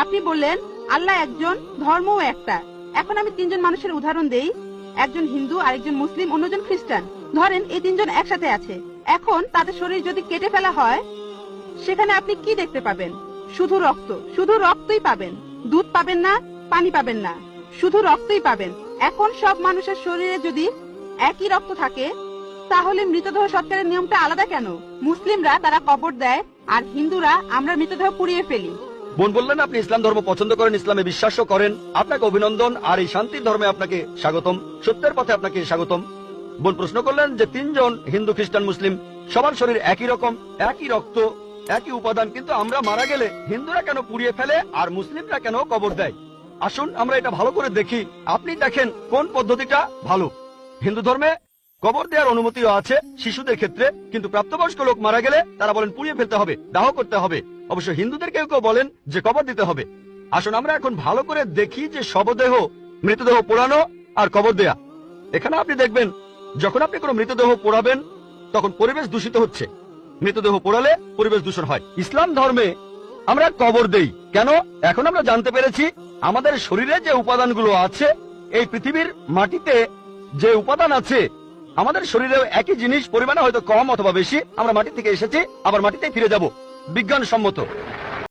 আপনি বললেন আল্লাহ একজন, ধর্মও একটা। এখন আমি তিনজন মানুষের উদাহরণ দেই। একজন হিন্দু, আরেকজন মুসলিম, অন্যজন খ্রিস্টান। ধরেন এই তিনজন একসাথে আছে। এখন তাদের শরীর যদি কেটে ফেলা হয়, সেখানে আপনি কি দেখতে পাবেন? শুধু রক্ত, শুধু রক্তই পাবেন। দুধ পাবেন না, পানি পাবেন না, শুধু রক্তই পাবেন। এখন সব মানুষের শরীরে যদি একই রক্ত থাকে, তাহলে মৃতদেহ সৎকারের নিয়মটা আলাদা কেন? মুসলিমরা তারা কবর দেয়, আর হিন্দুরা আমরা মৃতদেহ পুড়িয়ে ফেলি। বোন বললেন আপনি ইসলাম ধর্ম পছন্দ করেন, ইসলামে বিশ্বাসও করেন। আপনাকে অভিনন্দন, আর এই শান্তির ধর্মে আপনাকে স্বাগতম, সত্যের পথে আপনাকে স্বাগতম। বোন প্রশ্ন করলেন যে তিনজন হিন্দু, খ্রিস্টান, মুসলিম, সবার শরীর একই রকম, একই রক্ত, একই উপাদান, কিন্তু আমরা মারা গেলে হিন্দুরা কেন পুড়িয়ে ফেলে আর মুসলিমরা কেন কবর দেয়? আসুন আমরা এটা ভালো করে দেখি। আপনি দেখেন কোন পদ্ধতিটা ভালো। হিন্দু ধর্মে কবর দেওয়ার অনুমতিও আছে শিশুদের ক্ষেত্রে, কিন্তু প্রাপ্তবয়স্ক লোক মারা গেলে তারা বলেন পুড়িয়ে ফেলতে হবে, দাহ করতে হবে। অবশ্য হিন্দুদের কেউ কেউ বলেন যে কবর দিতে হবে। আসুন আমরা এখন ভালো করে দেখি যে শবদেহ, মৃতদেহ পোড়ানো আর কবর দেয়া। এখানে আপনি দেখবেন যখন আপনি কোনো মৃতদেহ পোড়াবেন তখন পরিবেশ দূষিত হচ্ছে। মৃতদেহ পোড়ালে পরিবেশ দূষণ হয়। ইসলাম ধর্মে আমরা কবর দেই কেন? এখন আমরা জানতে পেরেছি আমাদের শরীরে যে উপাদানগুলো আছে, এই পৃথিবীর মাটিতে যে উপাদান আছে, আমাদের শরীরেও একই জিনিস, পরিমাণে হয়তো কম অথবা বেশি। আমরা মাটি থেকে এসেছি, আবার মাটিতে ফিরে যাব, বিজ্ঞানসম্মত।